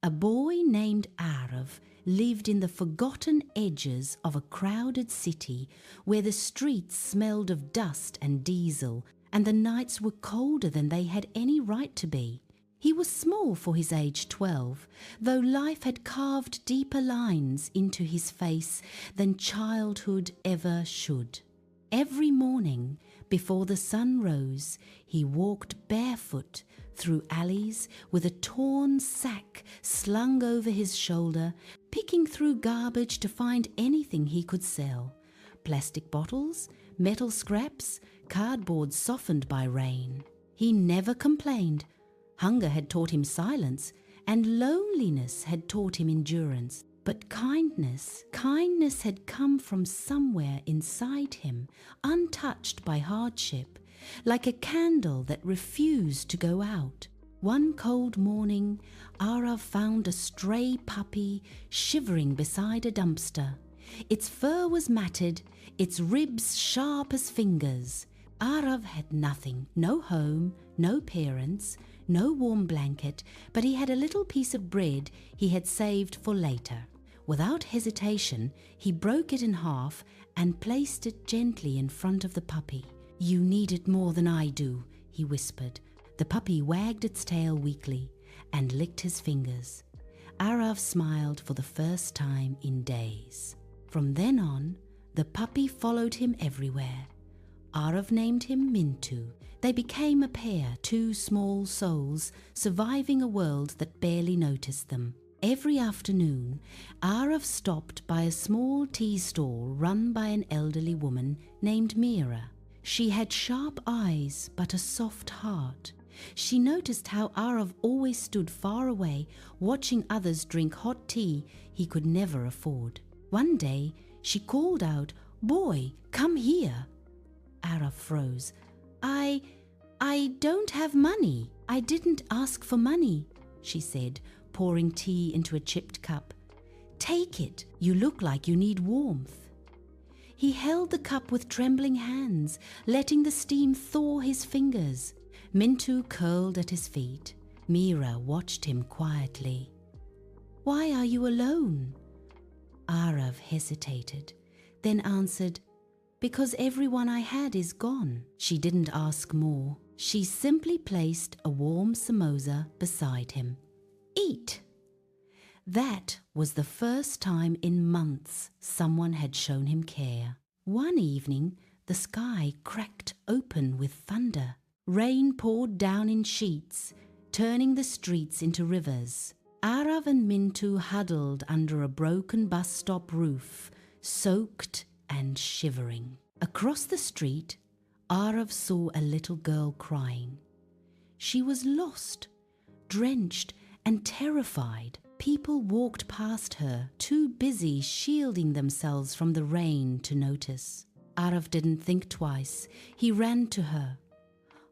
A boy named Arav lived in the forgotten edges of a crowded city where the streets smelled of dust and diesel and the nights were colder than they had any right to be. He was small for his age 12, though life had carved deeper lines into his face than childhood ever should. Every morning, before the sun rose, he walked barefoot through alleys with a torn sack slung over his shoulder, picking through garbage to find anything he could sell. Plastic bottles, metal scraps, cardboard softened by rain. He never complained. Hunger had taught him silence, and loneliness had taught him endurance. But kindness had come from somewhere inside him, untouched by hardship, like a candle that refused to go out. One cold morning, Arav found a stray puppy shivering beside a dumpster. Its fur was matted, its ribs sharp as fingers. Arav had nothing, no home, no parents, no warm blanket, but he had a little piece of bread he had saved for later. Without hesitation, he broke it in half and placed it gently in front of the puppy. "You need it more than I do," he whispered. The puppy wagged its tail weakly and licked his fingers. Arav smiled for the first time in days. From then on, the puppy followed him everywhere. Arav named him Mintu. They became a pair, two small souls, surviving a world that barely noticed them. Every afternoon, Arav stopped by a small tea stall run by an elderly woman named Mira. She had sharp eyes but a soft heart. She noticed how Arav always stood far away, watching others drink hot tea he could never afford. One day, she called out, "Boy, come here." Arav froze. I don't have money. I didn't ask for money," she said, pouring tea into a chipped cup. "Take it. You look like you need warmth." He held the cup with trembling hands, letting the steam thaw his fingers. Mintu curled at his feet. Mira watched him quietly. "Why are you alone?" Arav hesitated, then answered, "Because everyone I had is gone." She didn't ask more. She simply placed a warm samosa beside him. "Eat." That was the first time in months someone had shown him care. One evening, the sky cracked open with thunder. Rain poured down in sheets, turning the streets into rivers. Arav and Mintu huddled under a broken bus stop roof, soaked and shivering. Across the street, Arav saw a little girl crying. She was lost, drenched and terrified. People walked past her, too busy shielding themselves from the rain to notice. Arav didn't think twice. He ran to her.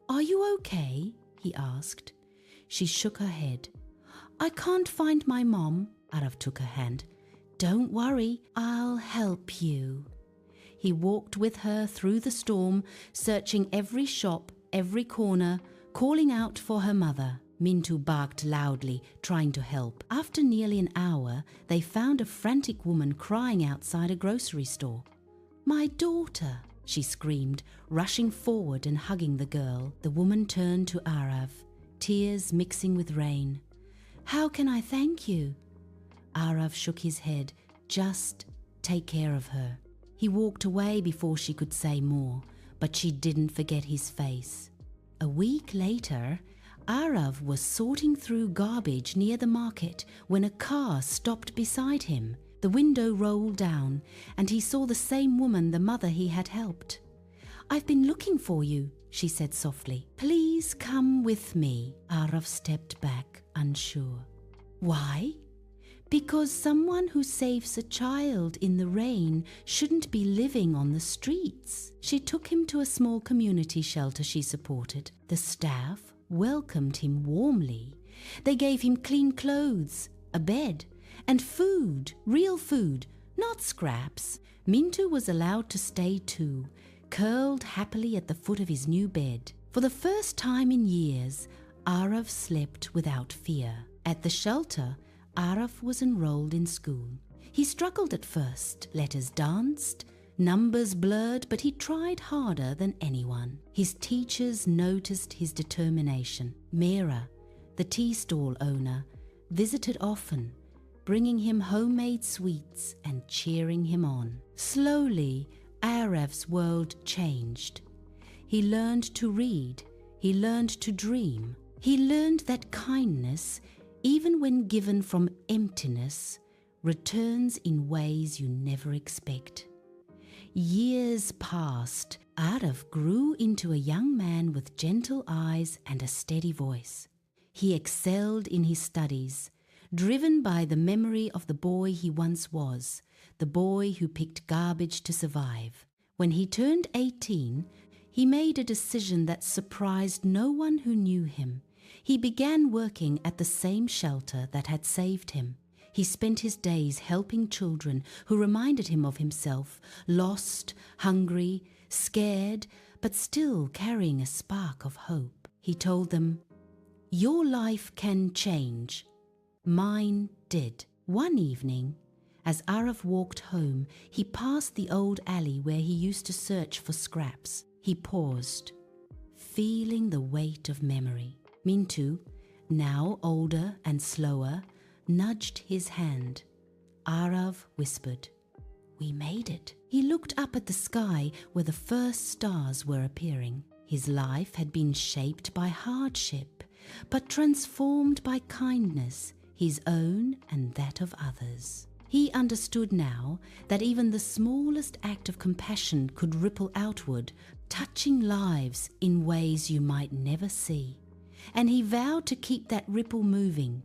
"Are you okay?" he asked. She shook her head. "I can't find my mom." Arav took her hand. "Don't worry, I'll help you." He walked with her through the storm, searching every shop, every corner, calling out for her mother. Mintu barked loudly, trying to help. After nearly an hour, they found a frantic woman crying outside a grocery store. "My daughter!" she screamed, rushing forward and hugging the girl. The woman turned to Arav, tears mixing with rain. "How can I thank you?" Arav shook his head. "Just take care of her." He walked away before she could say more, but she didn't forget his face. A week later, Arav was sorting through garbage near the market when a car stopped beside him. The window rolled down, and he saw the same woman the mother he had helped. "I've been looking for you," she said softly. "Please come with me." Arav stepped back, unsure. "Why?" "Because someone who saves a child in the rain shouldn't be living on the streets." She took him to a small community shelter she supported. The staff welcomed him warmly. They gave him clean clothes, a bed, and food, real food, not scraps. Mintu was allowed to stay too, curled happily at the foot of his new bed. For the first time in years, Arav slept without fear. At the shelter, Arav was enrolled in school. He struggled at first, letters danced, numbers blurred, but he tried harder than anyone. His teachers noticed his determination. Mira, the tea stall owner, visited often, bringing him homemade sweets and cheering him on. Slowly, Arav's world changed. He learned to read. He learned to dream. He learned that kindness, even when given from emptiness, returns in ways you never expect. Years passed. Arav grew into a young man with gentle eyes and a steady voice. He excelled in his studies, driven by the memory of the boy he once was, the boy who picked garbage to survive. When he turned 18, he made a decision that surprised no one who knew him. He began working at the same shelter that had saved him. He spent his days helping children who reminded him of himself, lost, hungry, scared, but still carrying a spark of hope. He told them, "Your life can change. Mine did." One evening, as Arav walked home, he passed the old alley where he used to search for scraps. He paused, feeling the weight of memory. Mintu, now older and slower, nudged his hand. Arav whispered, "We made it." He looked up at the sky where the first stars were appearing. His life had been shaped by hardship, but transformed by kindness, his own and that of others. He understood now that even the smallest act of compassion could ripple outward, touching lives in ways you might never see. And he vowed to keep that ripple moving.